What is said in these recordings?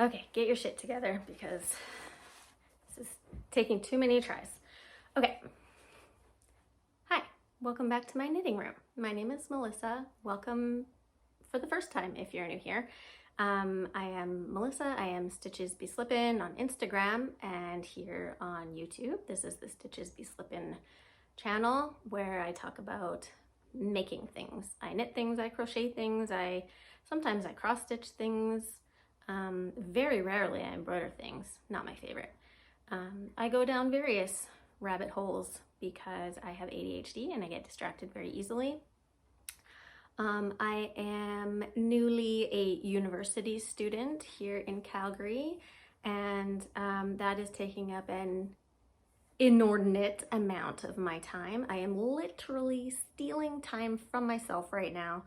Okay, get your shit together because this is taking too many tries. Okay. Hi, welcome back to my knitting room. My name is Melissa. Welcome for the first time if you're new here. I am Melissa. I am Stitches Be Slippin on Instagram and here on YouTube. This is the Stitches Be Slippin channel where I talk about making things. I knit things, I crochet things, sometimes I cross stitch things. Very rarely I embroider things, not my favorite. I go down various rabbit holes because I have ADHD and I get distracted very easily. I am newly a university student here in Calgary, and that is taking up an inordinate amount of my time. I am literally stealing time from myself right now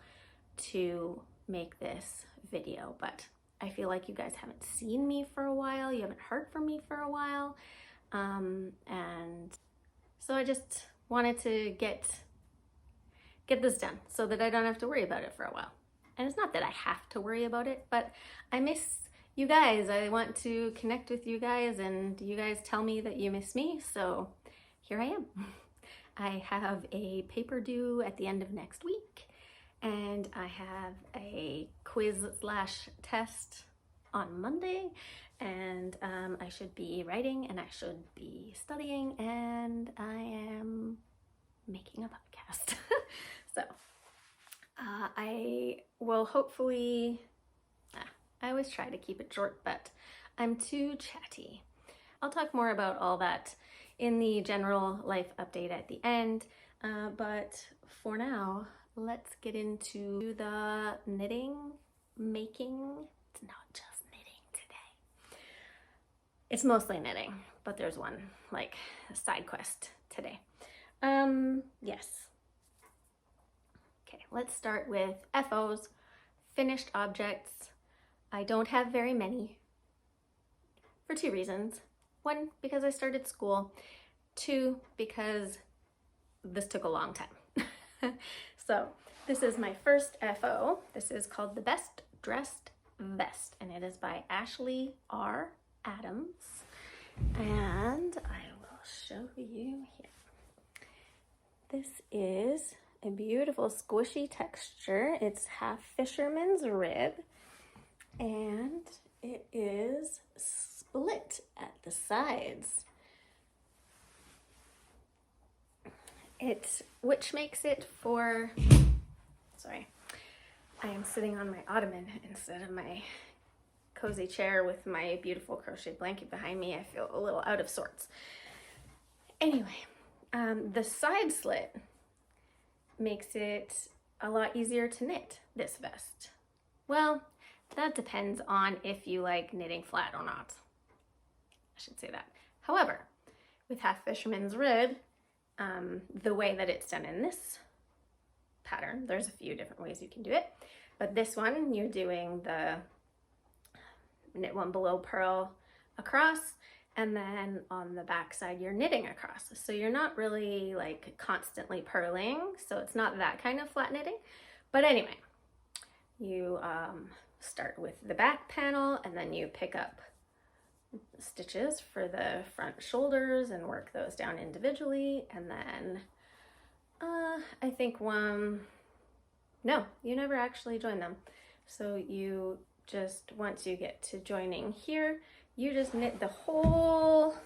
to make this video, but I feel like you guys haven't seen me for a while, you haven't heard from me for a while, and so I just wanted to get this done so that I don't have to worry about it for a while. And it's not that I have to worry about it, but I miss you guys. I want to connect with you guys, and you guys tell me that you miss me, so here I am. I have a paper due at the end of next week, and I have a quiz/test on Monday, and I should be writing and I should be studying, and I am making a podcast. So I will hopefully, I always try to keep it short, but I'm too chatty. I'll talk more about all that in the general life update at the end, but for now, let's get into the knitting, making. It's not just knitting today. It's mostly knitting, but there's one like side quest today. Yes. Okay, let's start with FOs, finished objects. I don't have very many for two reasons. One, because I started school. Two, because this took a long time. So this is my first FO. This is called The Best Dressed Vest, and it is by Ashley R. Adams. And I will show you here. This is a beautiful squishy texture. It's half fisherman's rib, and it is split at the sides. Which makes it for, sorry, I am sitting on my ottoman instead of my cozy chair with my beautiful crochet blanket behind me. I feel a little out of sorts. Anyway, the side slit makes it a lot easier to knit this vest. Well, that depends on if you like knitting flat or not. I should say that. However, with half fisherman's rib, the way that it's done in this pattern, there's a few different ways you can do it, but this one, you're doing the knit one below, purl across, and then on the back side you're knitting across. So you're not really like constantly purling, so it's not that kind of flat knitting. But anyway, you start with the back panel, and then you pick up stitches for the front shoulders and work those down individually, and then I think no, you never actually join them. So you just, once you get to joining here, you just knit the whole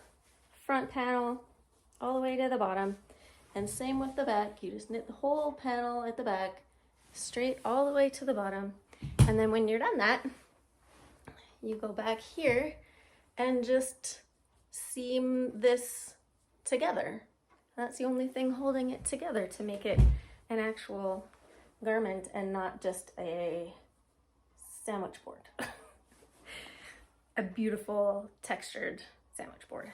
front panel all the way to the bottom, and same with the back. You just knit the whole panel at the back straight all the way to the bottom, and then when you're done that, you go back here and just seam this together. That's the only thing holding it together to make it an actual garment and not just a sandwich board. A beautiful textured sandwich board.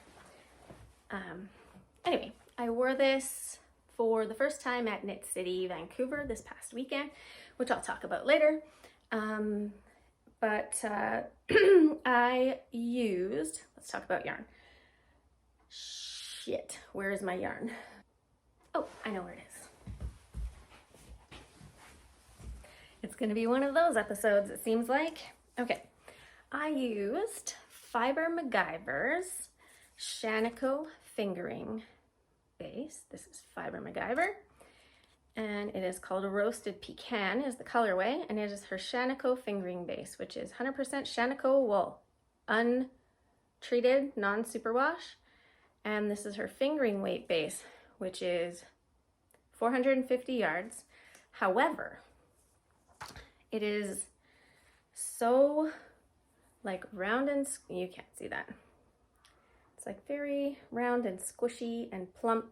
Anyway, I wore this for the first time at Knit City, Vancouver this past weekend, which I'll talk about later. But I used, let's talk about yarn. Shit, where is my yarn? Oh, I know where it is. It's gonna be one of those episodes, it seems like. Okay, I used Fiber MacGyver's Shanico fingering base. This is Fiber MacGyver, and it is called Roasted Pecan is the colorway, and it is her Shanico fingering base, which is 100% Shanico wool, untreated, non-superwash. And this is her fingering weight base, which is 450 yards. However, it is so like round and, you can't see that. It's like very round and squishy and plump.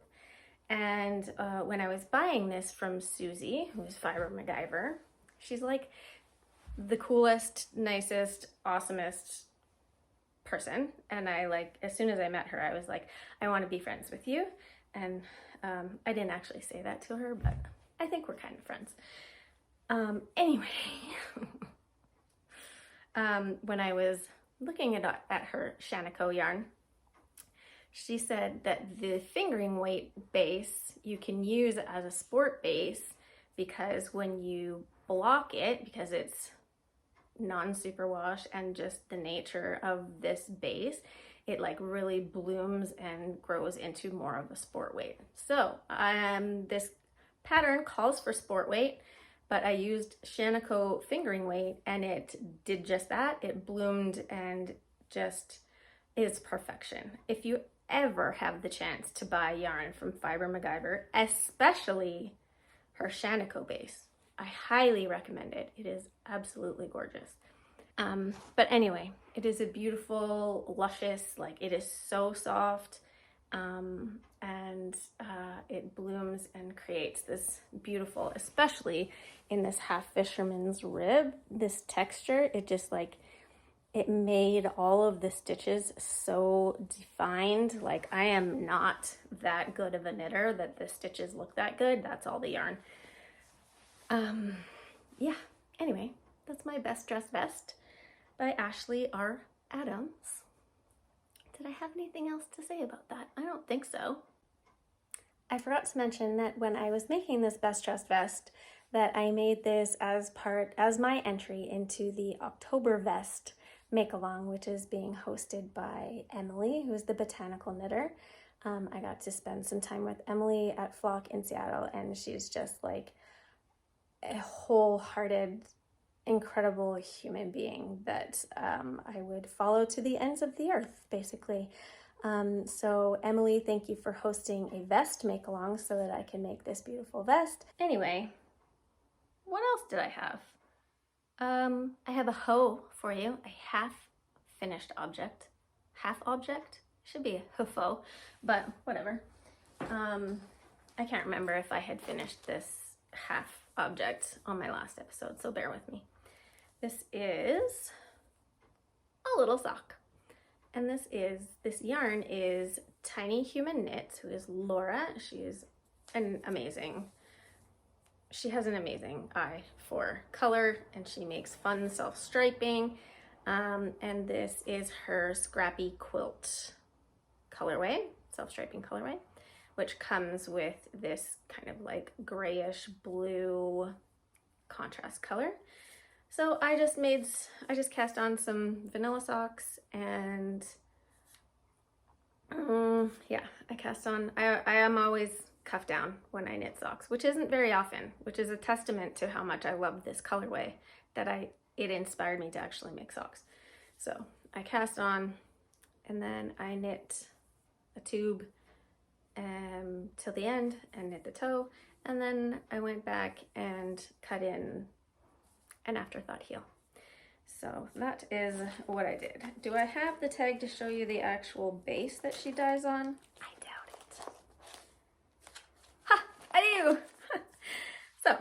And when I was buying this from Susie, who's Fiber MacGyver, she's like the coolest, nicest, awesomest person. And I like, as soon as I met her, I was like, I want to be friends with you. And I didn't actually say that to her, but I think we're kind of friends. Anyway, when I was looking at her Shanico yarn, she said that the fingering weight base you can use as a sport base because when you block it, because it's non-superwash and just the nature of this base, it like really blooms and grows into more of a sport weight. So this pattern calls for sport weight, but I used Shanico fingering weight and it did just that. It bloomed and just is perfection. If you ever have the chance to buy yarn from Fiber MacGyver, especially her Shanico base, I highly recommend it. It is absolutely gorgeous. But anyway, it is a beautiful, luscious, like it is so soft, and it blooms and creates this beautiful, especially in this half fisherman's rib, this texture, it just like, it made all of the stitches so defined. Like I am not that good of a knitter that the stitches look that good. That's all the yarn. Yeah, anyway, that's my Best Dressed Vest by Ashley R. Adams. Did I have anything else to say about that? I don't think so. I forgot to mention that when I was making this Best Dressed Vest, that I made this as my entry into the Octobervest make-along, which is being hosted by Emily, who's the Botanical knitter. I got to spend some time with Emily at Flock in Seattle, and she's just like a wholehearted, incredible human being that I would follow to the ends of the earth, basically. So Emily, thank you for hosting a vest make-along so that I can make this beautiful vest. Anyway, what else did I have? I have a hoe for you, a half-finished object. Half object? Should be a hoofo, but whatever. I can't remember if I had finished this half object on my last episode, so bear with me. This is a little sock. And this yarn is Tiny Human Knits, who is Laura. She has an amazing eye for color, and she makes fun self-striping. And this is her Scrappy Quilt colorway, self-striping colorway, which comes with this kind of like grayish blue contrast color. So I just cast on some vanilla socks and yeah, I am always cuff down when I knit socks, which isn't very often, which is a testament to how much I love this colorway that it inspired me to actually make socks. So I cast on and then I knit a tube till the end and knit the toe, and then I went back and cut in an afterthought heel. So that is what I did. Do I have the tag to show you the actual base that she dyes on? I doubt it. Ha! I do! So,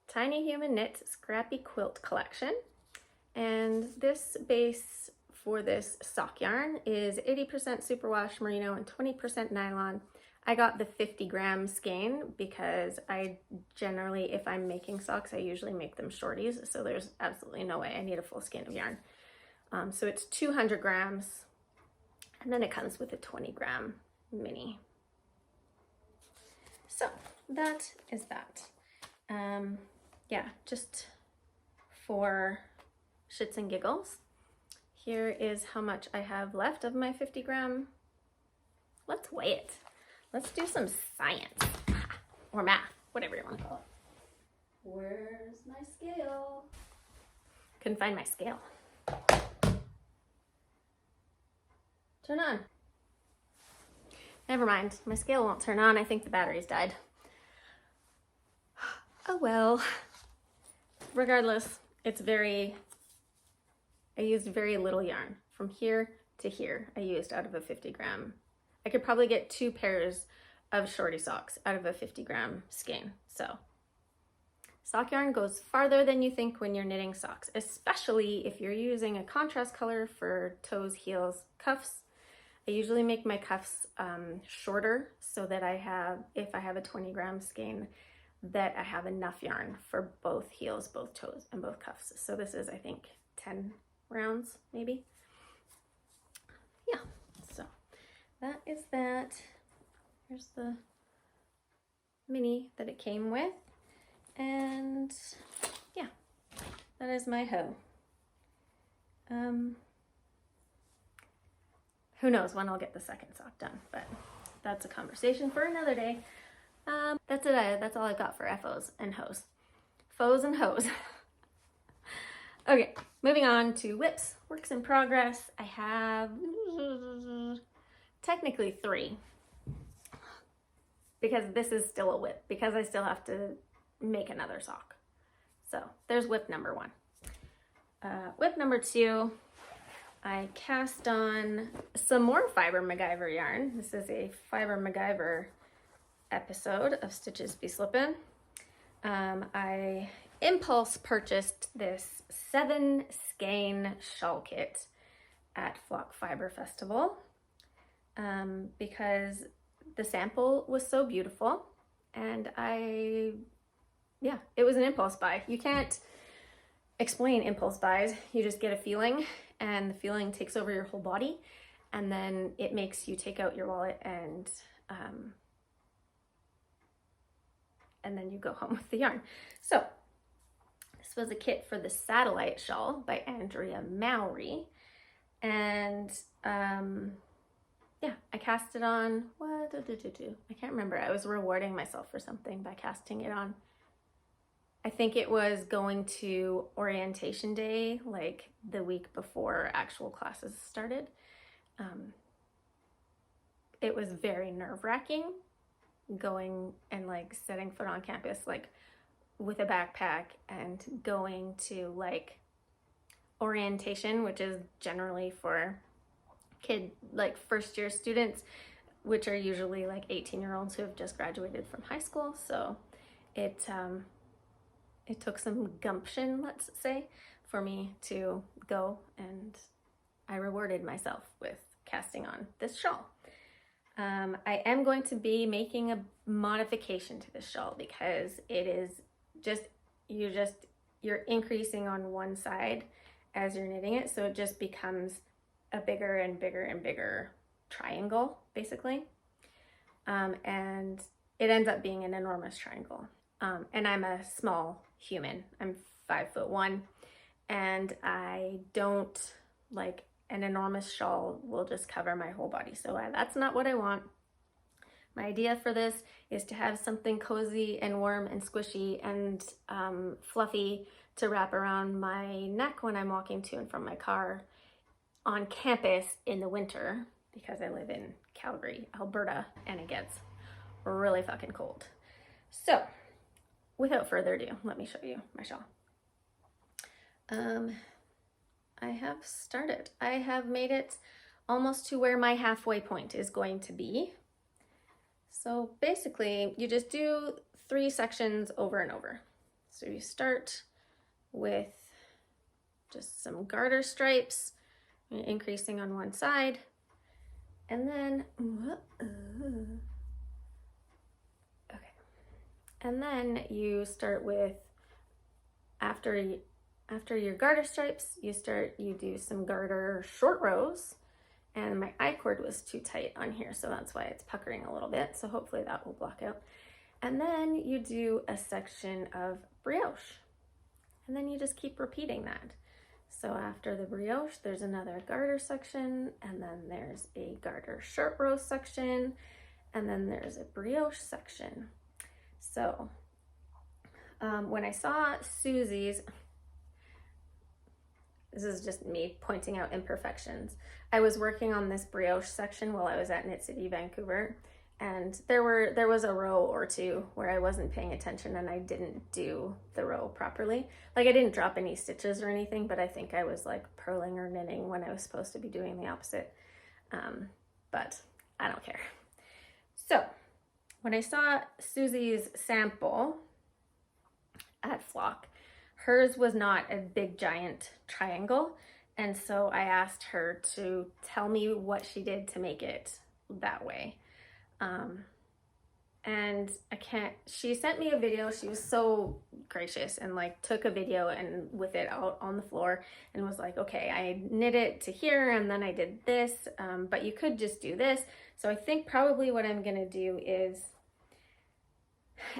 Tiny Human Knits Scrappy Quilt Collection. And this base for this sock yarn is 80% superwash merino and 20% nylon. I got the 50 gram skein because I generally, if I'm making socks, I usually make them shorties. So there's absolutely no way I need a full skein of yarn. So it's 200 grams, and then it comes with a 20 gram mini. So that is that. Yeah, just for shits and giggles, Here is how much I have left of my 50 gram. Let's weigh it. Let's do some science or math, whatever you want to call it. Where's my scale? Couldn't find my scale. Turn on. Never mind, my scale won't turn on. I think the battery's died. Oh well. Regardless, I used very little yarn. From here to here, I used out of a 50 gram. I could probably get 2 pairs of shorty socks out of a 50 gram skein. So sock yarn goes farther than you think when you're knitting socks, especially if you're using a contrast color for toes, heels, cuffs. I usually make my cuffs shorter so that if I have a 20 gram skein, that I have enough yarn for both heels, both toes, and both cuffs. So this is, I think, 10 rounds, maybe. Yeah, so that is that. Here's the mini that it came with. And yeah, that is my hoe. Who knows when I'll get the second sock done, but that's a conversation for another day. That's it. That's all I've got for FOs and hoes. Foes and hoes. Okay, moving on to whips, works in progress. I have technically 3 because this is still a whip because I still have to make another sock. So there's whip number 1. Whip number 2, I cast on some more Fiber MacGyver yarn. This is a Fiber MacGyver episode of Stitches Be Slippin'. I impulse purchased this 7 skein shawl kit at Flock Fiber Festival because the sample was so beautiful, and it was an impulse buy. You can't explain impulse buys. You just get a feeling, and the feeling takes over your whole body, and then it makes you take out your wallet and then you go home with the yarn. So this was a kit for the Satellite Shawl by Andrea Mowry. And I cast it on, I can't remember. I was rewarding myself for something by casting it on. I think it was going to orientation day, like the week before actual classes started. It was very nerve-wracking going and like setting foot on campus, like with a backpack and going to like orientation, which is generally for first year students, which are usually like 18-year-olds who have just graduated from high school. So it took some gumption, let's say, for me to go, and I rewarded myself with casting on this shawl. I am going to be making a modification to this shawl because it is you're increasing on one side as you're knitting it, so it just becomes a bigger and bigger and bigger triangle, basically. And it ends up being an enormous triangle. And I'm a small human. I'm 5'1", and I don't like an enormous shawl will just cover my whole body. So that's not what I want. My idea for this is to have something cozy and warm and squishy and fluffy to wrap around my neck when I'm walking to and from my car on campus in the winter, because I live in Calgary, Alberta, and it gets really fucking cold. So without further ado, let me show you my shawl. I have started. I have made it almost to where my halfway point is going to be. So basically, you just do 3 sections over and over. So you start with just some garter stripes, increasing on one side, and then, and then you start with, after your garter stripes, you do some garter short rows, and my I-cord was too tight on here, so that's why it's puckering a little bit, so hopefully that will block out. And then you do a section of brioche, and then you just keep repeating that. So after the brioche, there's another garter section, and then there's a garter short row section, and then there's a brioche section. So when I saw Susie's, this is just me pointing out imperfections. I was working on this brioche section while I was at Knit City, Vancouver, and there was a row or two where I wasn't paying attention and I didn't do the row properly. Like, I didn't drop any stitches or anything, but I think I was like purling or knitting when I was supposed to be doing the opposite. But I don't care. So when I saw Susie's sample at Flock, hers was not a big giant triangle, and so I asked her to tell me what she did to make it that way. And she sent me a video. She was so gracious and like took a video and with it out on the floor and was like, okay, I knit it to here and then I did this, but you could just do this. So I think probably what I'm gonna do is,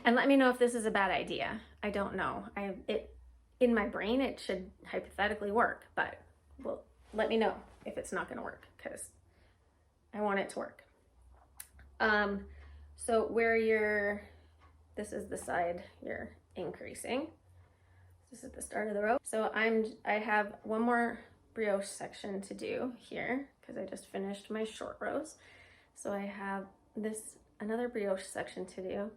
and let me know if this is a bad idea. I don't know. In my brain, it should hypothetically work, but well, let me know if it's not gonna work because I want it to work. So where this is the side you're increasing. This is the start of the row. So I have one more brioche section to do here because I just finished my short rows. So I have another brioche section to do.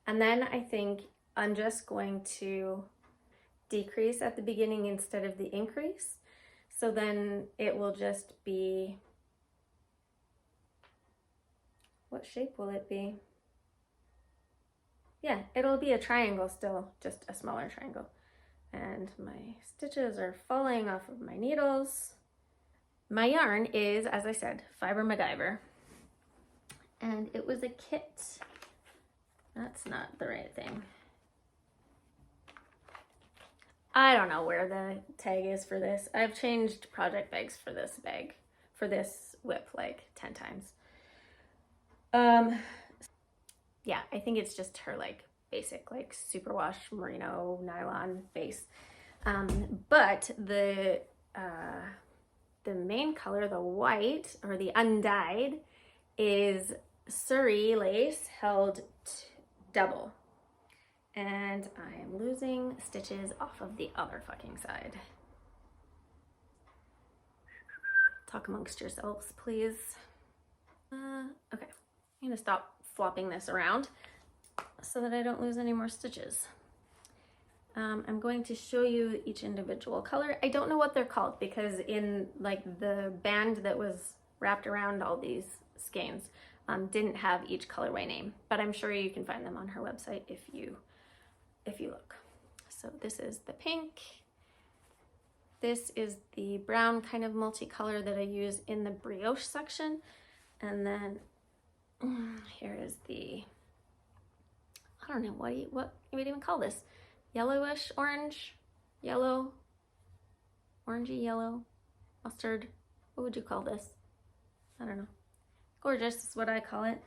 And then I think I'm just going to decrease at the beginning instead of the increase. So then it will just be, what shape will it be? Yeah, it'll be a triangle still, just a smaller triangle. And my stitches are falling off of my needles. My yarn is, as I said, Fiber MacGyver. And it was a kit. That's not the right thing. I don't know where the tag is for this. I've changed project bags for this bag, for this whip like 10 times. Yeah, I think it's just her like basic like superwash merino nylon base. But the main color, the white or the undyed, is Surrey lace held double. And I'm losing stitches off of the other fucking side. Talk amongst yourselves, please. Okay, I'm gonna stop flopping this around so that I don't lose any more stitches. I'm going to show you each individual color. I don't know what they're called because in like the band that was wrapped around all these skeins didn't have each colorway name, but I'm sure you can find them on her website if you look. So this is the pink. This is the brown kind of multicolor that I use in the brioche section. And then here is the, I don't know, what you would even call this? Yellowish orange, yellow, orangey yellow, mustard. What would you call this? I don't know. Gorgeous is what I call it.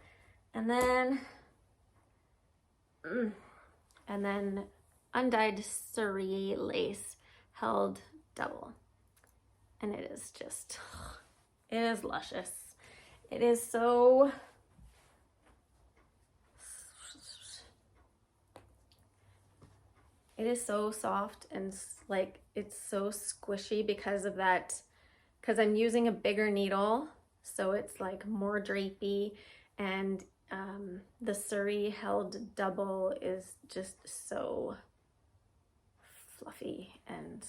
And then undyed Surrey lace held double. And it is just, it is luscious. It is so, it is so soft and like it's so squishy because of that, because I'm using a bigger needle, so it's like more drapey, and the Surrey held double is just so fluffy and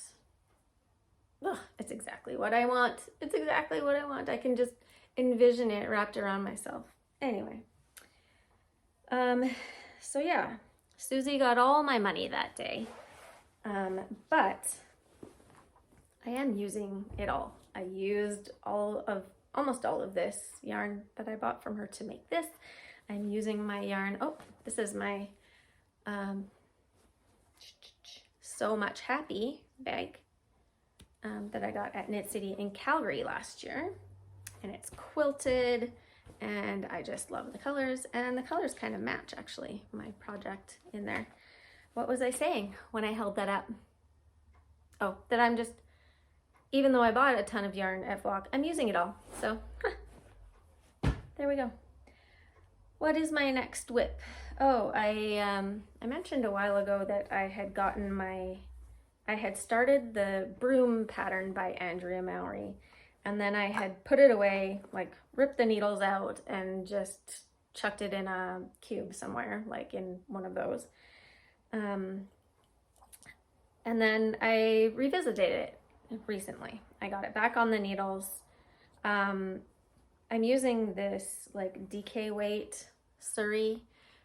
it's exactly what I want. It's exactly what I want. I can just envision it wrapped around myself. Anyway, so yeah, Susie got all my money that day, but I am using it all. I used almost all of this yarn that I bought from her to make this. I'm using my yarn. Oh, this is my So Much Happy bag that I got at Knit City in Calgary last year. And it's quilted, and I just love the colors, and the colors kind of match actually my project in there. What was I saying when I held that up? Oh, that I'm just even though I bought a ton of yarn at Flock, I'm using it all. So there we go. What is my next whip? Oh, I mentioned a while ago that I had started the broom pattern by Andrea Mowry, and then I had put it away, like ripped the needles out and just chucked it in a cube somewhere, like in one of those. And then I revisited it recently. I got it back on the needles. I'm using this like DK weight Surrey,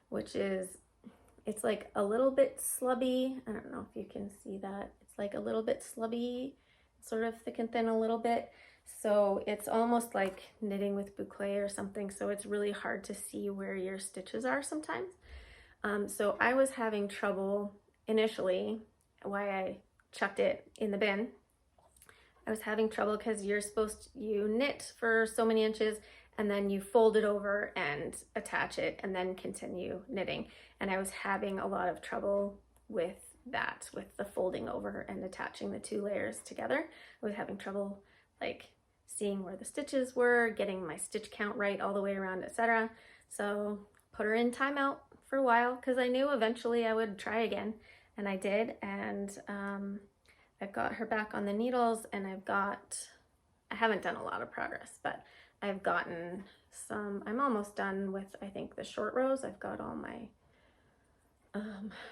which is, it's like a little bit slubby. I don't know if you can see that. It's like a little bit slubby, sort of thick and thin a little bit. So it's almost like knitting with boucle or something. So it's really hard to see where your stitches are sometimes. So I was having trouble initially, why I chucked it in the bin. I was having trouble because you knit for so many inches and then you fold it over and attach it and then continue knitting. And I was having a lot of trouble with that, with the folding over and attaching the two layers together. I was having trouble like seeing where the stitches were, getting my stitch count right all the way around, etc. So put her in timeout for a while because I knew eventually I would try again, and I did. And I've got her back on the needles, and I haven't done a lot of progress, but I've gotten some. I'm almost done with, I think, the short rows. I've got all my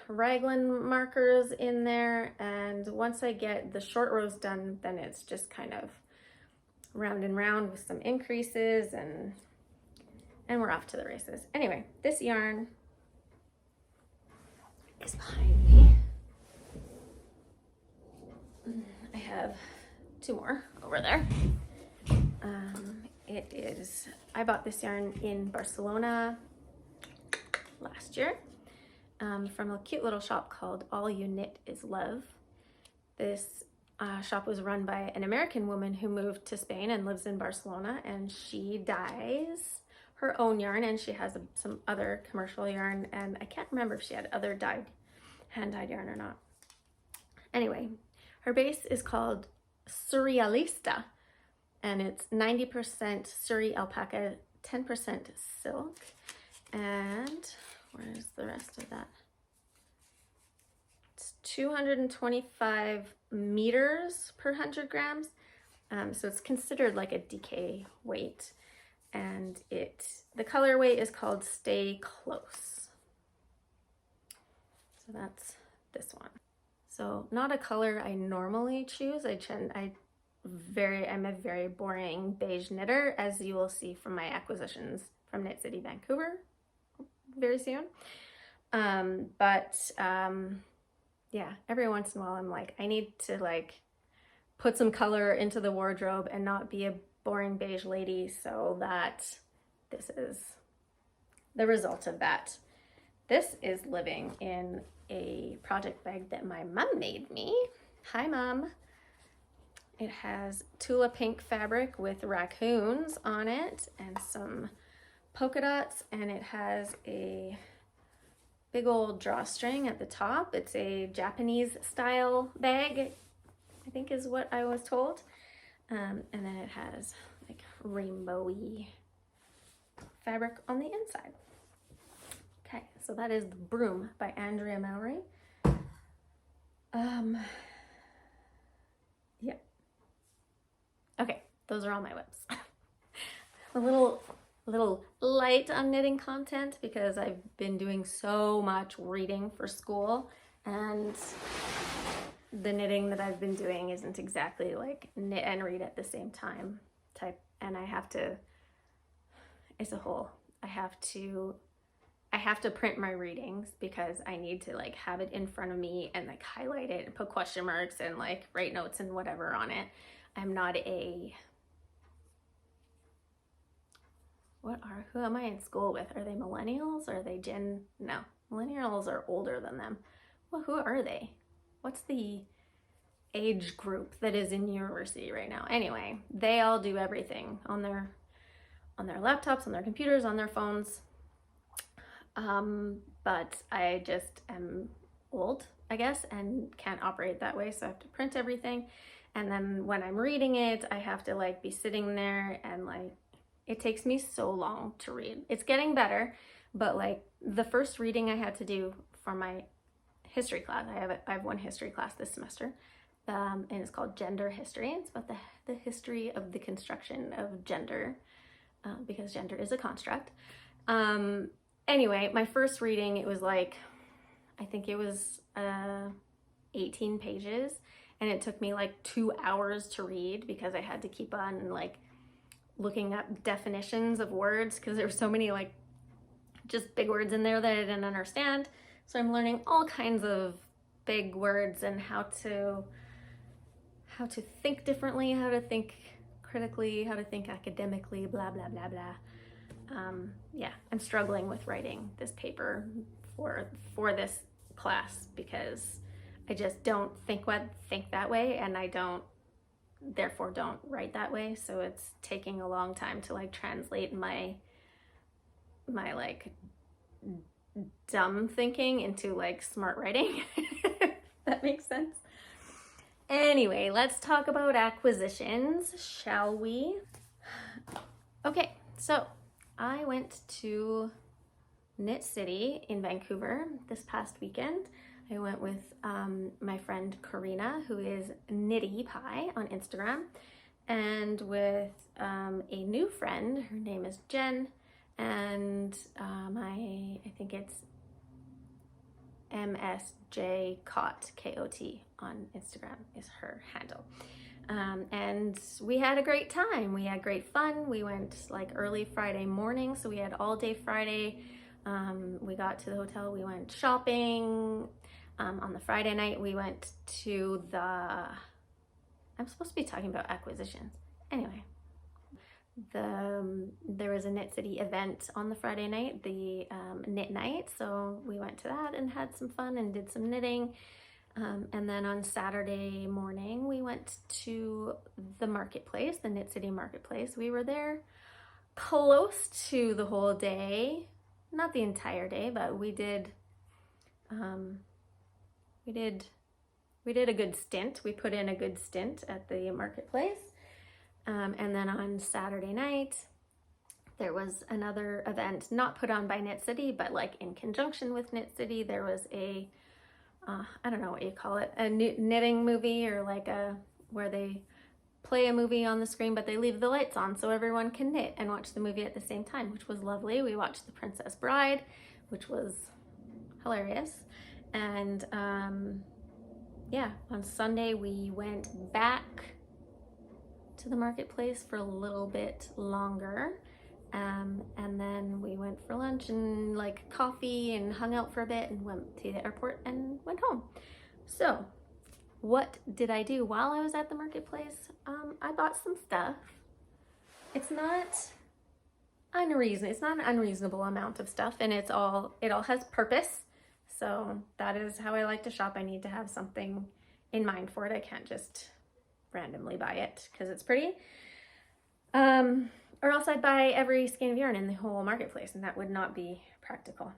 raglan markers in there, and once I get the short rows done, then it's just kind of round and round with some increases, and we're off to the races. Anyway, this yarn is behind me. I have two more over there. I bought this yarn in Barcelona last year from a cute little shop called All You Knit Is Love. This shop was run by an American woman who moved to Spain and lives in Barcelona, and she dyes her own yarn, and she has some other commercial yarn, and I can't remember if she had other hand-dyed yarn or not. Anyway, her base is called Surrealista, and it's 90% Surrey alpaca, 10% silk. And where's the rest of that? It's 225 meters per 100 grams. So it's considered like a DK weight. And the colorway is called Stay Close. So that's this one. So not a color I normally choose. I'm a very boring beige knitter, as you will see from my acquisitions from Knit City, Vancouver very soon. Yeah, every once in a while I'm like, I need to like put some color into the wardrobe and not be a boring beige lady, so that this is the result of that. This is living in a project bag that my mom made me. Hi, Mom. It has Tula pink fabric with raccoons on it and some polka dots, and it has a big old drawstring at the top. It's a Japanese style bag, I think is what I was told. And then it has like rainbowy fabric on the inside. Okay, so that is The Broom by Andrea Mowry. Yeah. Okay, those are all my whips. A little light on knitting content because I've been doing so much reading for school, and the knitting that I've been doing isn't exactly like knit and read at the same time type, and I have to print my readings because I need to like have it in front of me and like highlight it and put question marks and like write notes and whatever on it. I'm not who am I in school with? Are they millennials? Are they no, millennials are older than them. Well, who are they? What's the age group that is in university right now? Anyway, they all do everything on their laptops, on their computers, on their phones. But I just am old, I guess, and can't operate that way, so I have to print everything. And then when I'm reading it, I have to like be sitting there and like, it takes me so long to read. It's getting better, but like the first reading I had to do for my history class, I have one history class this semester, and it's called Gender History. It's about the history of the construction of gender, because gender is a construct. Anyway, my first reading, it was like, I think it was 18 pages, and it took me like 2 hours to read because I had to keep on like looking up definitions of words because there were so many like just big words in there that I didn't understand. So I'm learning all kinds of big words and how to think differently, how to think critically, how to think academically, blah, blah, blah, blah. Yeah, I'm struggling with writing this paper for this class because I just don't think that way, and I therefore don't write that way. So it's taking a long time to like translate my like dumb thinking into like smart writing. That makes sense. Anyway, let's talk about acquisitions, shall we? Okay, so I went to Knit City in Vancouver this past weekend. I went with my friend Karina, who is Knitty Pie on Instagram, and with a new friend. Her name is Jen, and I think it's MSJ Cot, K-O-T on Instagram is her handle. And we had a great time. We had great fun. We went like early Friday morning, so we had all day Friday. We got to the hotel, we went shopping. On the Friday night, we went to I'm supposed to be talking about acquisitions. Anyway, there was a Knit City event on the Friday night, the knit night. So we went to that and had some fun and did some knitting. And then on Saturday morning, we went to the marketplace, the Knit City marketplace. We were there close to the whole day, not the entire day, but we did a good stint. We put in a good stint at the marketplace. And then on Saturday night, there was another event, not put on by Knit City, but like in conjunction with Knit City. There was I don't know what you call it, a knitting movie, or like where they play a movie on the screen, but they leave the lights on so everyone can knit and watch the movie at the same time, which was lovely. We watched The Princess Bride, which was hilarious. And yeah, on Sunday we went back to the marketplace for a little bit longer. And then we went for lunch and like coffee and hung out for a bit and went to the airport and went home. So what did I do while I was at the marketplace? I bought some stuff. It's not it's not an unreasonable amount of stuff, and it all has purpose. So that is how I like to shop. I need to have something in mind for it. I can't just randomly buy it because it's pretty. Or else I'd buy every skein of yarn in the whole marketplace, and that would not be practical.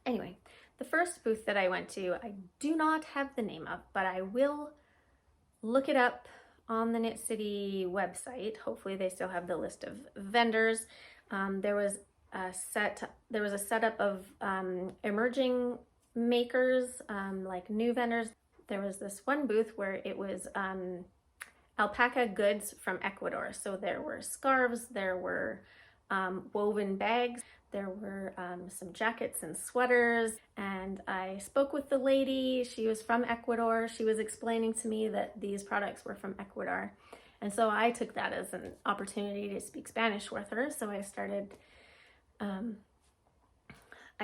Anyway, the first booth that I went to, I do not have the name of, but I will look it up on the Knit City website. Hopefully they still have the list of vendors. There was a setup of emerging makers, like new vendors. There was this one booth where it was alpaca goods from Ecuador. So there were scarves, there were woven bags, there were some jackets and sweaters. And I spoke with the lady. She was from Ecuador. She was explaining to me that these products were from Ecuador. And so I took that as an opportunity to speak Spanish with her. So I started, I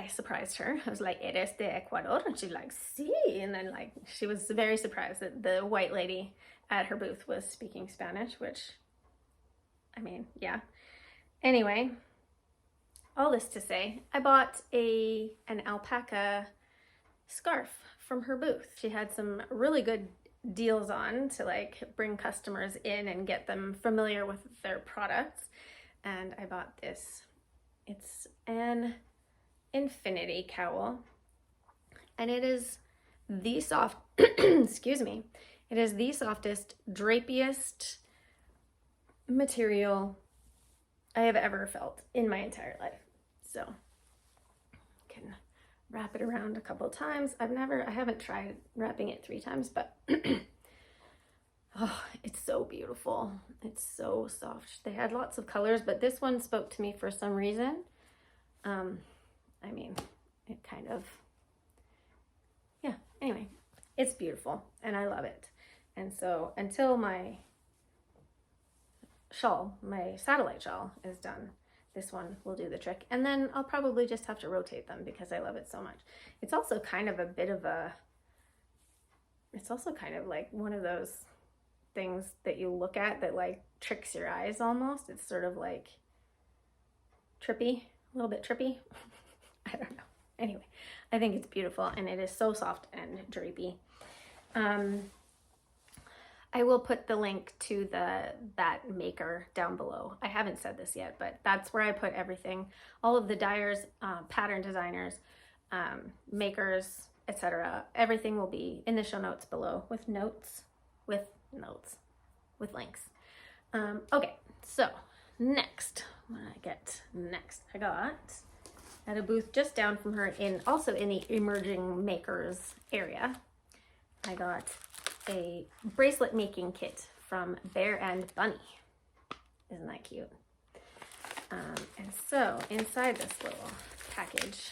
surprised her. I was like, "Eres de Ecuador?" And she's like, "Sí." And then like, she was very surprised that the white lady at her booth was speaking Spanish, which, I mean, yeah. Anyway, all this to say, I bought an alpaca scarf from her booth. She had some really good deals on to like bring customers in and get them familiar with their products. And I bought this. It's an infinity cowl, and it is the soft, excuse me, It is the softest, drapiest material I have ever felt in my entire life. So I can wrap it around a couple times. I haven't tried wrapping it 3 times, but oh, it's so beautiful. It's so soft. They had lots of colors, but this one spoke to me for some reason. I mean, it kind of, yeah, anyway, it's beautiful and I love it. And so until my shawl, my satellite shawl is done, this one will do the trick. And then I'll probably just have to rotate them because I love it so much. It's also kind of a bit of a, it's also kind of like one of those things that you look at that like tricks your eyes almost. It's sort of like trippy, a little bit trippy. I don't know. Anyway, I think it's beautiful and it is so soft and drapey. I will put the link to that maker down below. I haven't said this yet, but that's where I put everything. All of the dyers, pattern designers, makers, etc. Everything will be in the show notes below with links. Okay, so next, what did I get next? I got at a booth just down from her also in the emerging makers area. I got a bracelet making kit from Bear and Bunny. Isn't that cute? And so inside this little package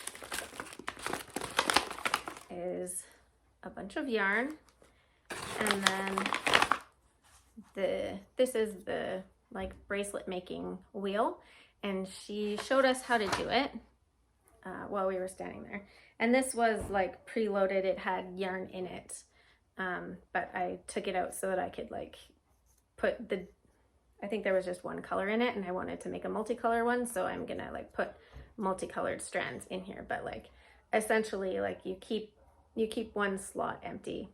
is a bunch of yarn, and then this is the like bracelet making wheel, and she showed us how to do it while we were standing there. And this was like preloaded, it had yarn in it. But I took it out so that I could like put I think there was just one color in it and I wanted to make a multicolor one. So I'm gonna like put multicolored strands in here, but like essentially like you keep one slot empty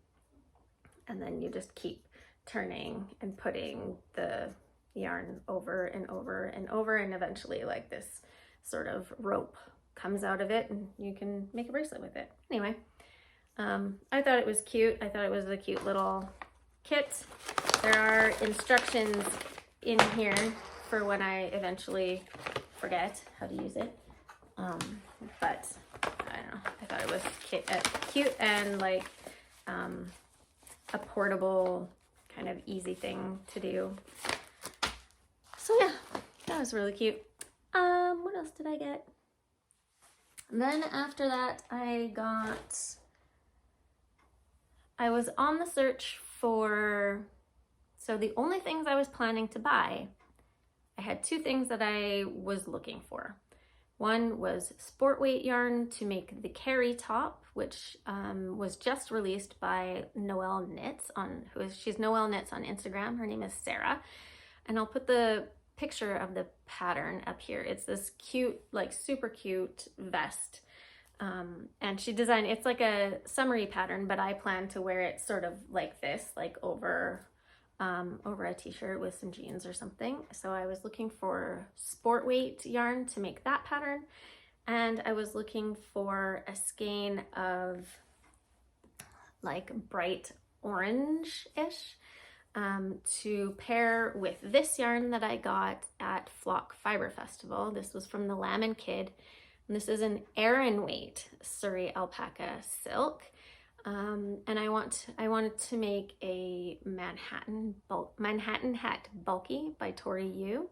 and then you just keep turning and putting the yarn over and over and over. And eventually like this sort of rope comes out of it and you can make a bracelet with it. Anyway. I thought it was cute. I thought it was a cute little kit. There are instructions in here for when I eventually forget how to use it. But I don't know. I thought it was cute and like a portable kind of easy thing to do. So yeah, that was really cute. What else did I get? And then after that, I was on the search for, so the only things I was planning to buy, I had 2 things that I was looking for. One was sport weight yarn to make the carry top, which was just released by Noelle Knits she's Noelle Knits on Instagram. Her name is Sarah. And I'll put the picture of the pattern up here. It's this cute, like super cute vest. And she designed, it's like a summery pattern, but I plan to wear it sort of like this, like over a t-shirt with some jeans or something. So I was looking for sport weight yarn to make that pattern. And I was looking for a skein of like bright orange-ish to pair with this yarn that I got at Flock Fiber Festival. This was from the Lamb and Kid. And this is an Aran weight Surrey alpaca silk. And I wanted to make a Manhattan hat bulky by Tori Yu.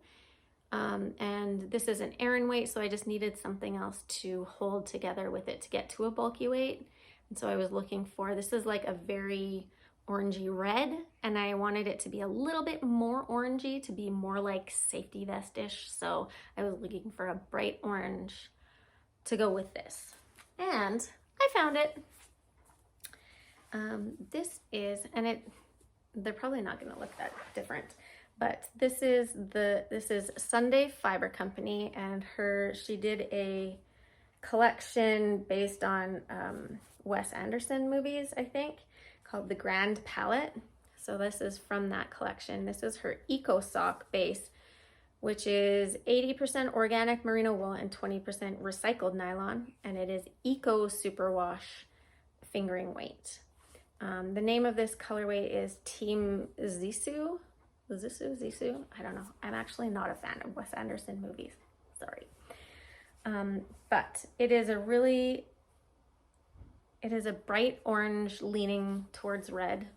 And this is an Aran weight, so I just needed something else to hold together with it to get to a bulky weight. And so I was looking for, this is like a very orangey red, and I wanted it to be a little bit more orangey, to be more like safety vest-ish. So I was looking for a bright orange to go with this. And I found it. This is, and they're probably not going to look that different, but this is Sunday Fiber Company, and she did a collection based on Wes Anderson movies, I think, called The Grand Palette. So this is from that collection. This is her Eco Sock base, which is 80% organic merino wool and 20% recycled nylon, and it is Eco Superwash fingering weight. The name of this colorway is Team Zissou. Zissou? I don't know. I'm actually not a fan of Wes Anderson movies. Sorry. But it is a bright orange leaning towards red.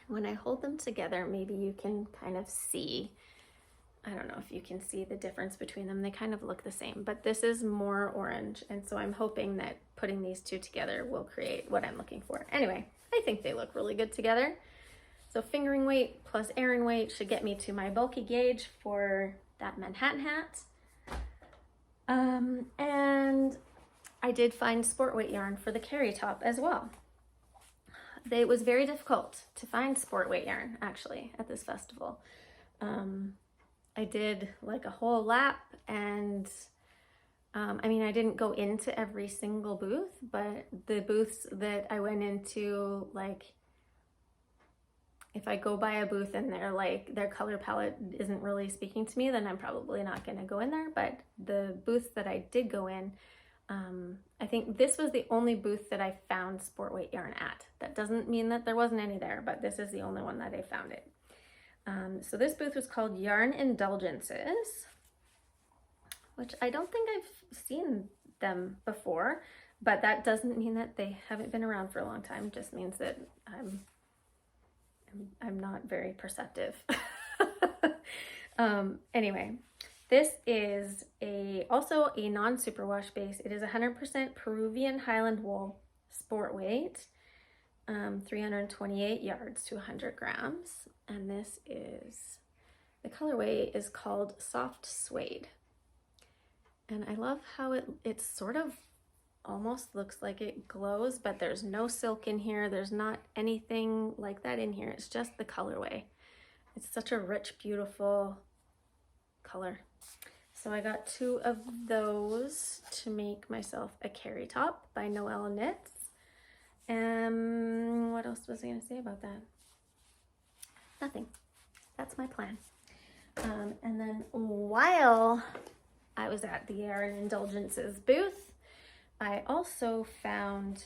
When I hold them together, maybe you can kind of see, I don't know if you can see the difference between them. They kind of look the same, but this is more orange. And so I'm hoping that putting these two together will create what I'm looking for. Anyway, I think they look really good together. So fingering weight plus Aran weight should get me to my bulky gauge for that Manhattan hat. And I did find sport weight yarn for the carry top as well. It was very difficult to find sport weight yarn actually at this festival. I did like a whole lap, and I mean, I didn't go into every single booth, but the booths that I went into, like, if I go by a booth and they're like, their color palette isn't really speaking to me, then I'm probably not going to go in there. But the booths that I did go in, I think this was the only booth that I found sport weight yarn at. That doesn't mean that there wasn't any there, but this is the only one that I found it. So this booth was called Yarn Indulgences, which I don't think I've seen them before, but that doesn't mean that they haven't been around for a long time. It just means that I'm not very perceptive. Anyway, this is also a non-superwash base. It is 100% Peruvian Highland wool, sport weight, 328 yards to 100 grams. And this is, the colorway is called Soft Suede. And I love how it sort of almost looks like it glows, but there's no silk in here. There's not anything like that in here. It's just the colorway. It's such a rich, beautiful color. So I got 2 of those to make myself a carry top by Noelle Knits. What else was I going to say about that? Nothing. That's my plan. And then while I was at the Yarn Indulgences booth, I also found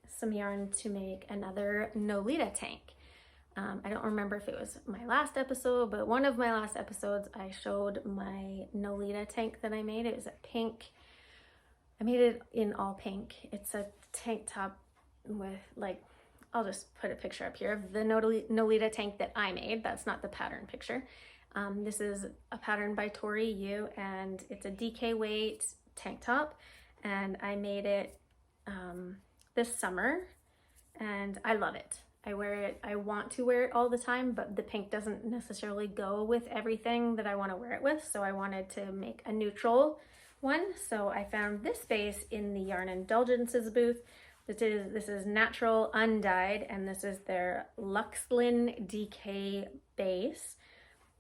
some yarn to make another Nolita tank. I don't remember if it was my last episode, but one of my last episodes I showed my Nolita tank that I made. It was a pink. I made it in all pink. It's a tank top with, like, I'll just put a picture up here of the Nolita tank that I made. That's not the pattern picture. This is a pattern by Tori Yu, and it's a DK weight tank top, and I made it this summer, and I love it. I wear it, I want to wear it all the time, but the pink doesn't necessarily go with everything that I want to wear it with, so I wanted to make a neutral one. So I found this base in the Yarn Indulgences booth. This is natural undyed, and this is their Luxlin DK base,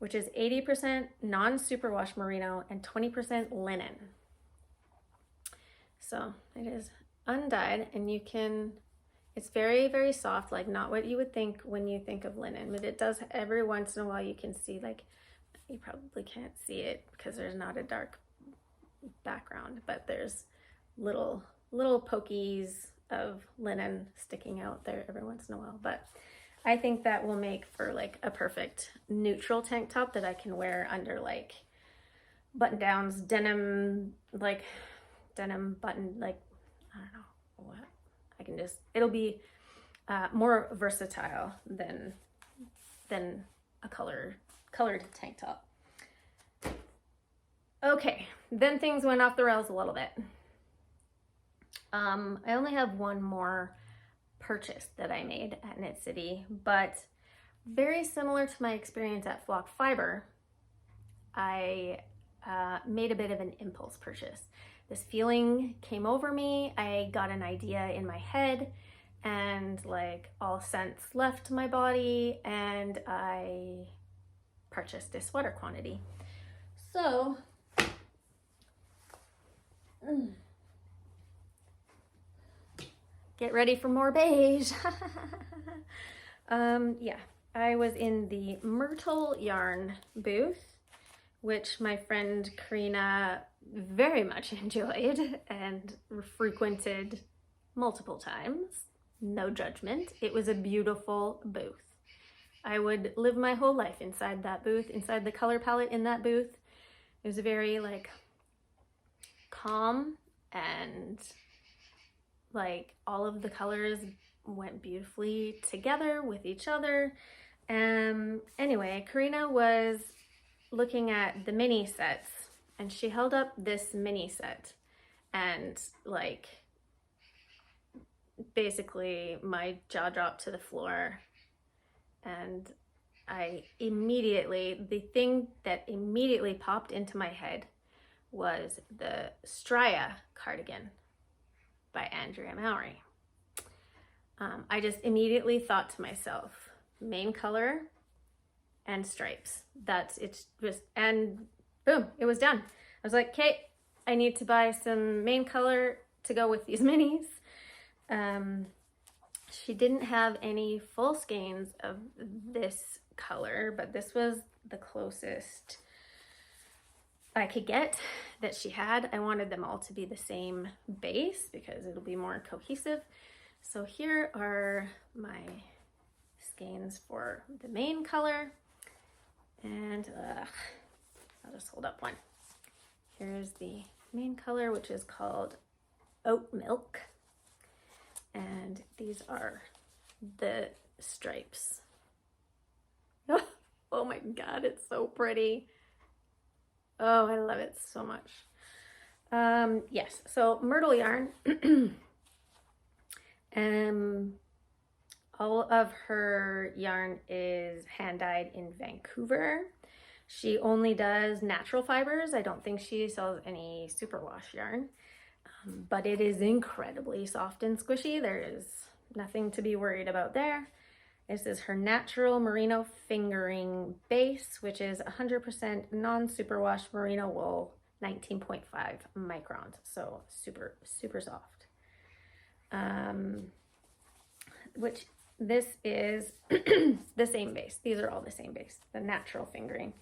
which is 80% non-superwash merino and 20% linen. So it is undyed, and you can, it's very, very soft, like not what you would think when you think of linen, but it does, every once in a while you can see, like, you probably can't see it because there's not a dark background, but there's little pokies of linen sticking out there every once in a while. But I think that will make for like a perfect neutral tank top that I can wear under like button downs, denim, like denim button, like, I don't know what, I can just, it'll be more versatile than a colored tank top. Okay, then things went off the rails a little bit. I only have one more purchase that I made at Knit City, but very similar to my experience at Flock Fiber, I made a bit of an impulse purchase. This feeling came over me. I got an idea in my head, and like all sense left my body, and I purchased a sweater quantity. So get ready for more beige. Yeah, I was in the Myrtle Yarn booth, which my friend Karina very much enjoyed and frequented multiple times. no judgment. It was a beautiful booth. I would live my whole life inside that booth, inside the color palette in that booth. It was very like calm, and like all of the colors went beautifully together with each other. Anyway, Karina was looking at the mini sets, and she held up this mini set, and like basically my jaw dropped to the floor. And the thing that immediately popped into my head was the Straya cardigan by Andrea Mowry. I just immediately thought to myself, main color and stripes. And boom, it was done. I was like, okay, I need to buy some main color to go with these minis. She didn't have any full skeins of this color, but this was the closest I could get that she had. I wanted them all to be the same base because it'll be more cohesive. So here are my skeins for the main color. And I'll just hold up one. Here's the main color, which is called Oat Milk. And these are the stripes. Oh my God, it's so pretty. Oh, I love it so much. Yes, so Myrtle yarn. All of her yarn is hand dyed in Vancouver. She only does natural fibers. I don't think she sells any superwash yarn. But it is incredibly soft and squishy. There is nothing to be worried about there. This is her natural merino fingering base, which is 100% non-superwash merino wool, 19.5 microns. So super, super soft. Which this is the same base. These are all the same base, the natural fingering.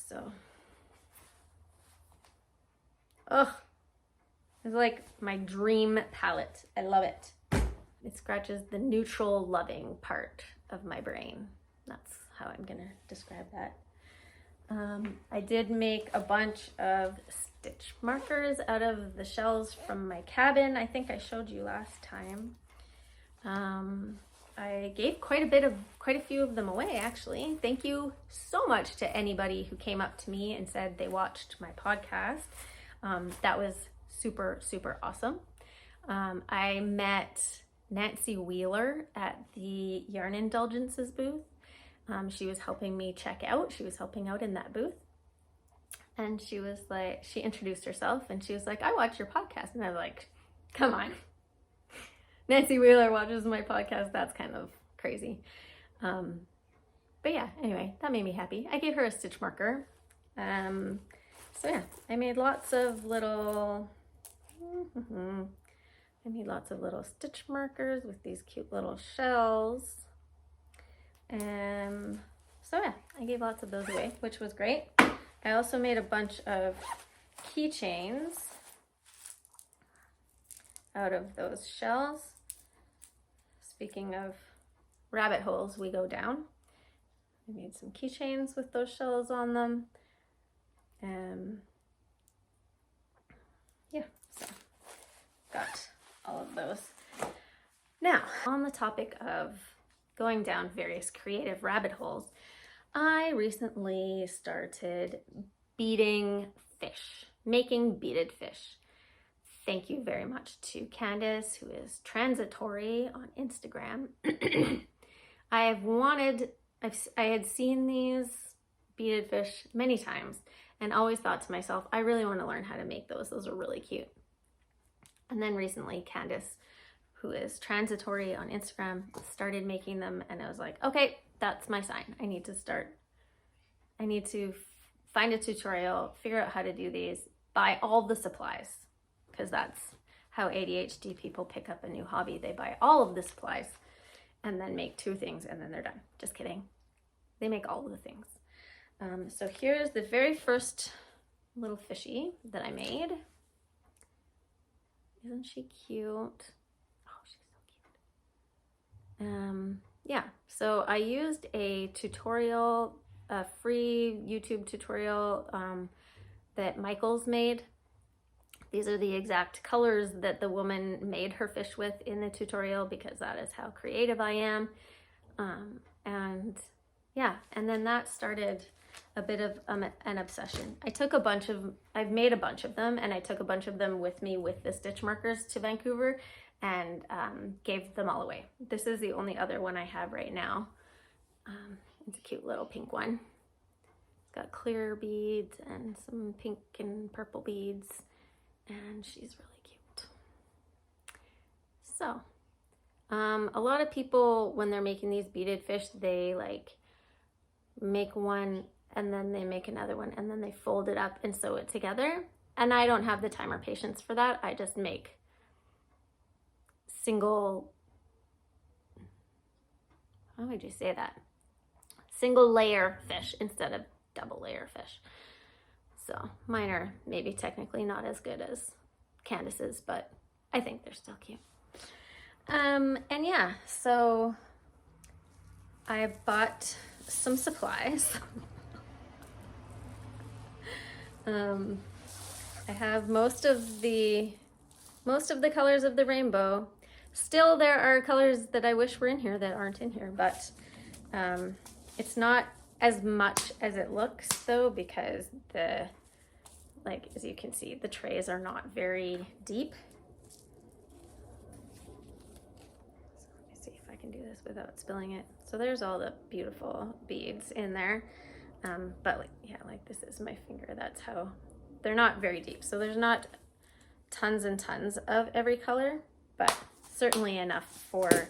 So, it's like my dream palette. I love it. It scratches the neutral loving part of my brain. That's how I'm gonna describe that. I did make a bunch of stitch markers out of the shells from my cabin. I think I showed you last time. I gave quite a few of them away, actually. Thank you so much to anybody who came up to me and said they watched my podcast. That was super, super awesome. I met Nancy Wheeler at the Yarn Indulgences booth. She was helping me check out. She was helping out in that booth. And she was like, she introduced herself and she was like, I watch your podcast. And I was like, come on. Nancy Wheeler watches my podcast. That's kind of crazy. But yeah, anyway, that made me happy. I gave her a stitch marker. So yeah, I made lots of little stitch markers with these cute little shells. So yeah, I gave lots of those away, which was great. I also made a bunch of keychains out of those shells. Speaking of rabbit holes we go down, I made some keychains with those shells on them. Yeah, so got all of those. Now, on the topic of going down various creative rabbit holes, I recently started beading fish, making beaded fish. Thank you very much to Candace, who is Transitory on Instagram. I had seen these beaded fish many times and always thought to myself, I really want to learn how to make those. Those are really cute. And then recently, Candace, who is Transitory on Instagram, started making them, and I was like, okay, that's my sign. I need to find a tutorial, figure out how to do these, buy all the supplies, because that's how ADHD people pick up a new hobby. They buy all of the supplies and then make two things and then they're done. Just kidding. They make all of the things. So here's the very first little fishy that I made. Isn't she cute? Oh, she's so cute. Yeah, so I used a tutorial, a free YouTube tutorial that Michael's made. These are the exact colors that the woman made her fish with in the tutorial, because that is how creative I am. And yeah, and then that started a bit of an obsession. I've made a bunch of them, and I took a bunch of them with me with the stitch markers to Vancouver, and gave them all away. This is the only other one I have right now. It's a cute little pink one. It's got clear beads and some pink and purple beads, and she's really cute. So, a lot of people, when they're making these beaded fish, they like make one and then they make another one and then they fold it up and sew it together. And I don't have the time or patience for that. I just make single, how would you say that? Single layer fish instead of double layer fish. So mine are maybe technically not as good as Candace's, but I think they're still cute. And yeah, so I bought some supplies. I have most of the colors of the rainbow. Still, there are colors that I wish were in here that aren't in here, but it's not as much as it looks though, because as you can see, the trays are not very deep. So let me see if I can do this without spilling it. So there's all the beautiful beads in there. But like this is my finger. That's how, they're not very deep. So there's not tons and tons of every color, but certainly enough for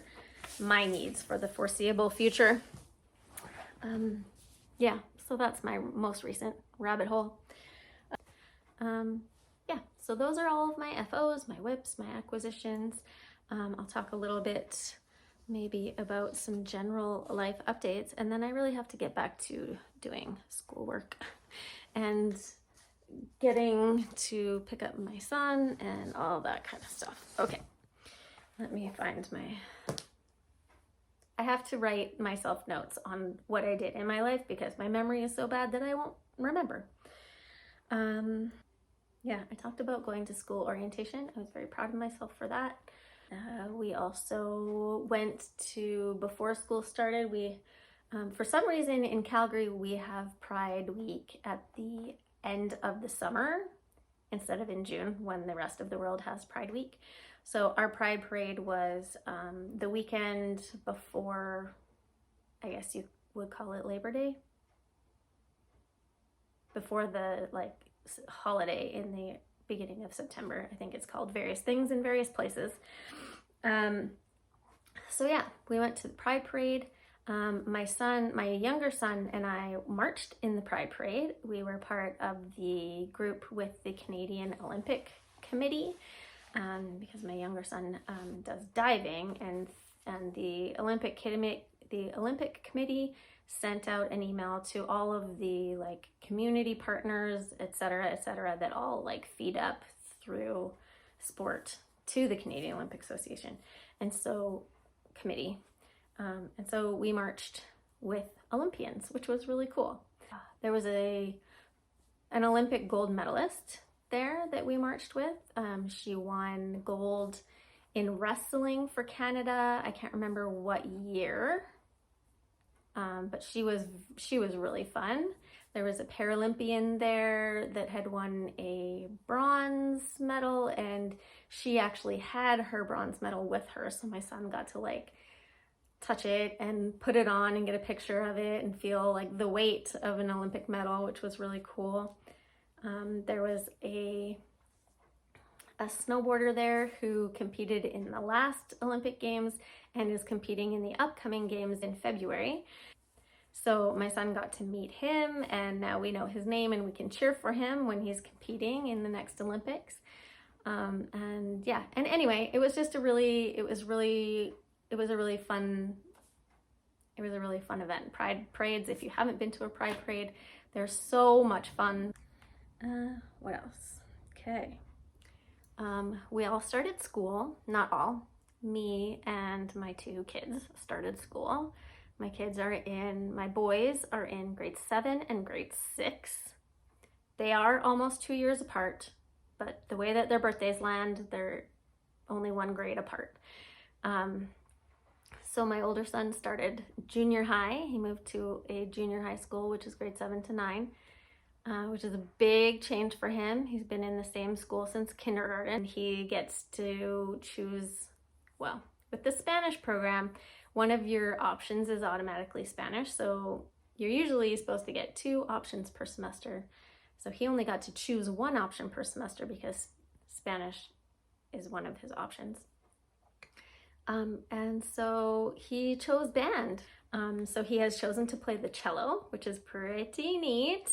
my needs for the foreseeable future. Yeah, so that's my most recent rabbit hole. Yeah, so those are all of my FOs, my whips, my acquisitions. I'll talk a little bit maybe about some general life updates, and then I really have to get back to doing schoolwork and getting to pick up my son and all that kind of stuff. Okay, let me find I have to write myself notes on what I did in my life because my memory is so bad that I won't remember. Yeah, I talked about going to school orientation. I was very proud of myself for that. We also went to, before school started, for some reason in Calgary, we have Pride Week at the end of the summer instead of in June when the rest of the world has Pride Week. So our Pride Parade was the weekend before, I guess you would call it Labor Day, before the holiday in the beginning of September. I think it's called various things in various places. So yeah, we went to the Pride Parade. My younger son and I marched in the Pride Parade. We were part of the group with the Canadian Olympic Committee, because my younger son does diving, and the Olympic Committee sent out an email to all of the community partners, etc., that all feed up through sport to the Canadian Olympic Association and committee. And so we marched with Olympians, which was really cool. There was an Olympic gold medalist there that we marched with. She won gold in wrestling for Canada. I can't remember what year, but she was really fun. There was a Paralympian there that had won a bronze medal, and she actually had her bronze medal with her. So my son got to touch it and put it on and get a picture of it and feel the weight of an Olympic medal, which was really cool. There was a snowboarder there who competed in the last Olympic Games and is competing in the upcoming games in February. So my son got to meet him, and now we know his name and we can cheer for him when he's competing in the next Olympics. And yeah, and anyway, it was a really fun event. Pride parades, if you haven't been to a Pride parade, they're so much fun. What else? Okay. We all started school, not all. me and my two kids started school. My boys are in grade 7 and grade 6. They are almost 2 years apart, but the way that their birthdays land, they're only 1 grade apart. So my older son started junior high. He moved to a junior high school, which is grade 7 to 9, which is a big change for him. He's been in the same school since kindergarten. He gets to choose, well, with the Spanish program, one of your options is automatically Spanish. So you're usually supposed to get 2 options per semester. So he only got to choose 1 option per semester because Spanish is one of his options. And so he chose band. So he has chosen to play the cello, which is pretty neat.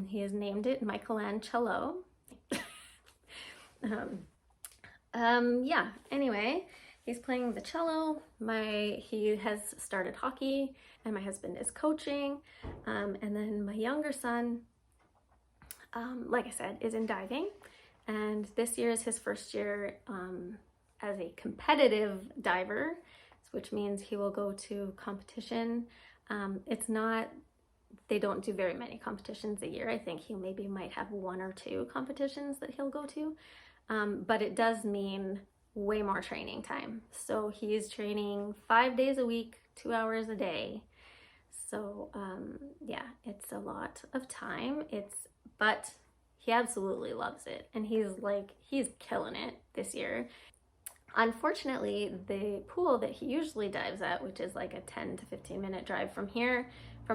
He has named it Michelangelo. Yeah, anyway, he's playing the cello. He has started hockey, and my husband is coaching. And then my younger son, like I said, is in diving. And this year is his first year as a competitive diver, which means he will go to competition. They don't do very many competitions a year. I think he might have 1 or 2 competitions that he'll go to. But it does mean way more training time. So he's training 5 days a week, 2 hours a day. So yeah, it's a lot of time. But he absolutely loves it. And he's killing it this year. Unfortunately, the pool that he usually dives at, which is like a 10 to 15 minute drive from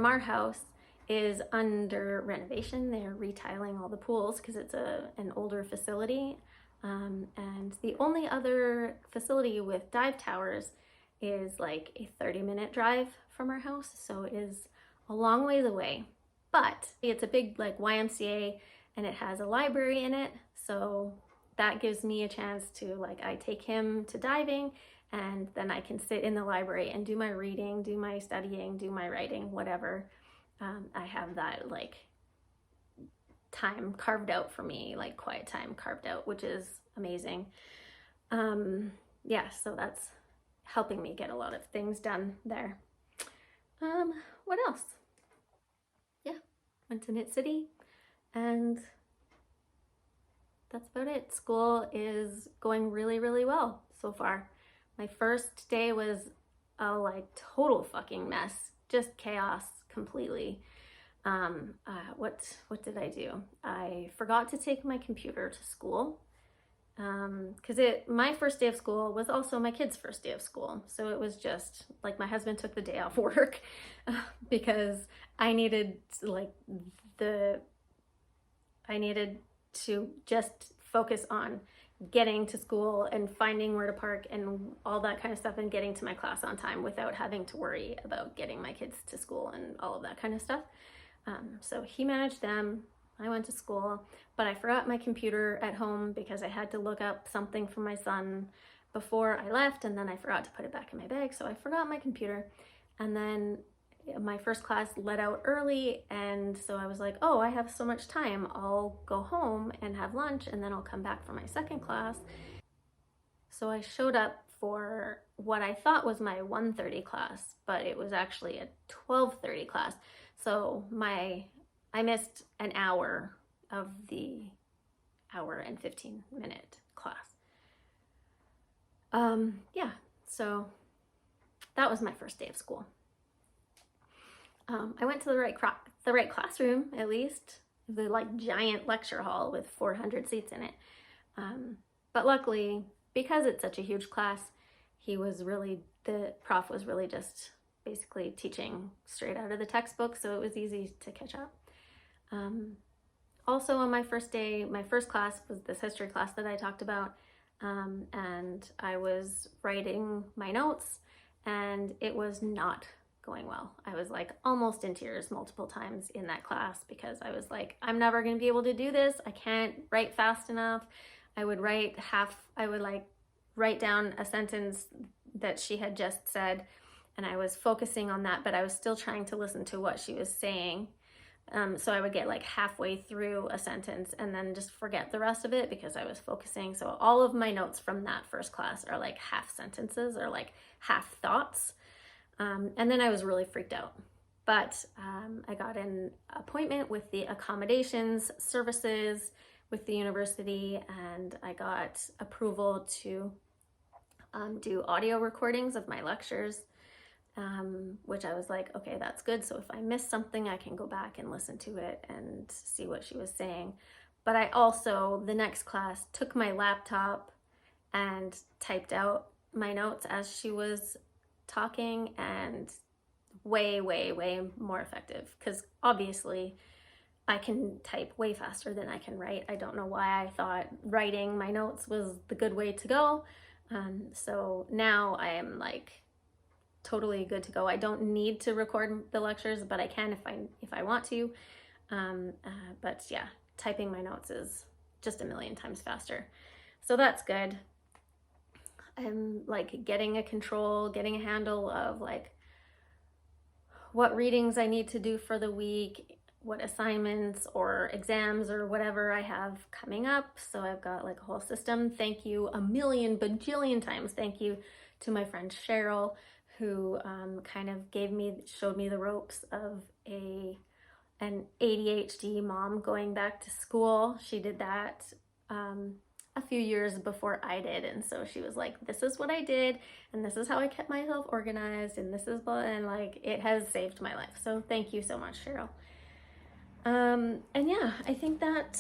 our house, is under renovation. They're retiling all the pools because it's an older facility. And the only other facility with dive towers is like a 30-minute drive from our house. So it is a long ways away, but it's a big like YMCA, and it has a library in it. So that gives me a chance to I take him to diving, and then I can sit in the library and do my reading, do my studying, do my writing, whatever. I have that time carved out for me, quiet time carved out, which is amazing. Yeah, so that's helping me get a lot of things done there. What else? Yeah, went to Knit City, and that's about it. School is going really, really well so far. My first day was a total fucking mess, just chaos completely. What did I do? I forgot to take my computer to school, because my first day of school was also my kid's first day of school. So it was just my husband took the day off work because I needed to just focus on getting to school and finding where to park and all that kind of stuff, and getting to my class on time without having to worry about getting my kids to school and all of that kind of stuff. So he managed them. I went to school, but I forgot my computer at home because I had to look up something for my son before I left, and then I forgot to put it back in my bag. So I forgot my computer, and then my first class let out early, and so I was like, oh, I have so much time. I'll go home and have lunch, and then I'll come back for my second class. So I showed up for what I thought was my 1:30 class, but it was actually a 12:30 class. So I missed an hour of the 1 and 15-minute class. Yeah, so that was my first day of school. I went to the right classroom, at least, the giant lecture hall with 400 seats in it. But luckily, because it's such a huge class, the prof was really just basically teaching straight out of the textbook, so it was easy to catch up. Also on my first day, my first class was this history class that I talked about, and I was writing my notes, and it was not going well. I was almost in tears multiple times in that class because I was I'm never going to be able to do this. I can't write fast enough. I would write down a sentence that she had just said, and I was focusing on that, but I was still trying to listen to what she was saying So I would get like halfway through a sentence and then just forget the rest of it because I was focusing. So all of my notes from that first class are like half sentences or like half thoughts. And then I was really freaked out. But I got an appointment with the accommodations services with the university, and I got approval to do audio recordings of my lectures, which I was like, okay, that's good. So if I miss something, I can go back and listen to it and see what she was saying. But I also, the next class, took my laptop and typed out my notes as she was talking, and way more effective, because obviously I can type way faster than I can write. I don't know why I thought writing my notes was the good way to go. So now I am like totally good to go. I don't need to record the lectures, but I can if I want to. But yeah, typing my notes is just a million times faster. So that's good. I'm like getting a handle of like what readings I need to do for the week, what assignments or exams or whatever I have coming up. So I've got like a whole system. Thank you a million bajillion times. Thank you to my friend Cheryl, who kind of showed me the ropes of an ADHD mom going back to school. She did that a few years before I did, and so she was like, this is what I did, and this is how I kept myself organized, and this is and like it has saved my life. So thank you so much, Cheryl. And yeah, I think that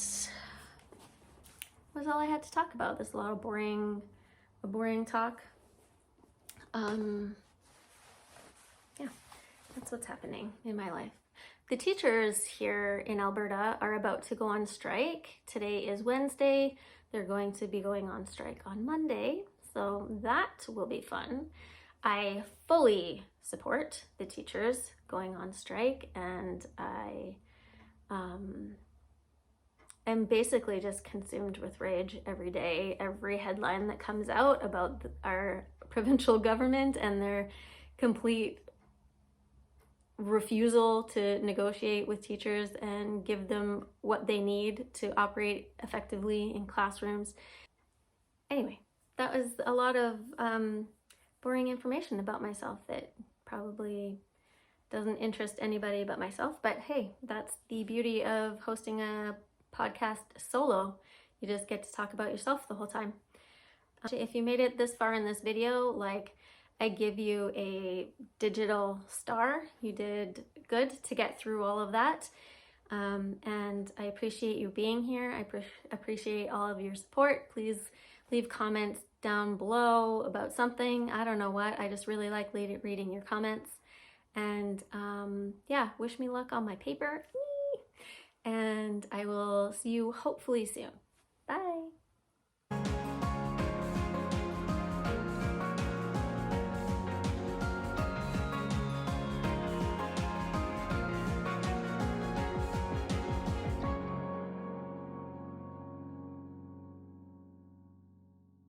was all I had to talk about. This is a lot of boring talk. Yeah, that's what's happening in my life. The teachers here in Alberta are about to go on strike. Today is Wednesday. They're going to be going on strike on Monday, so that will be fun. I fully support the teachers going on strike, and I am basically just consumed with rage every day. Every headline that comes out about our provincial government and their complete refusal to negotiate with teachers and give them what they need to operate effectively in classrooms. Anyway, that was a lot of boring information about myself that probably doesn't interest anybody but myself. But hey, that's the beauty of hosting a podcast solo. You just get to talk about yourself the whole time. If you made it this far in this video, like, I give you a digital star. You did good to get through all of that. And I appreciate you being here. I appreciate all of your support. Please leave comments down below about something. I don't know what. I just really like reading your comments. And yeah, wish me luck on my paper. And I will see you hopefully soon. Bye.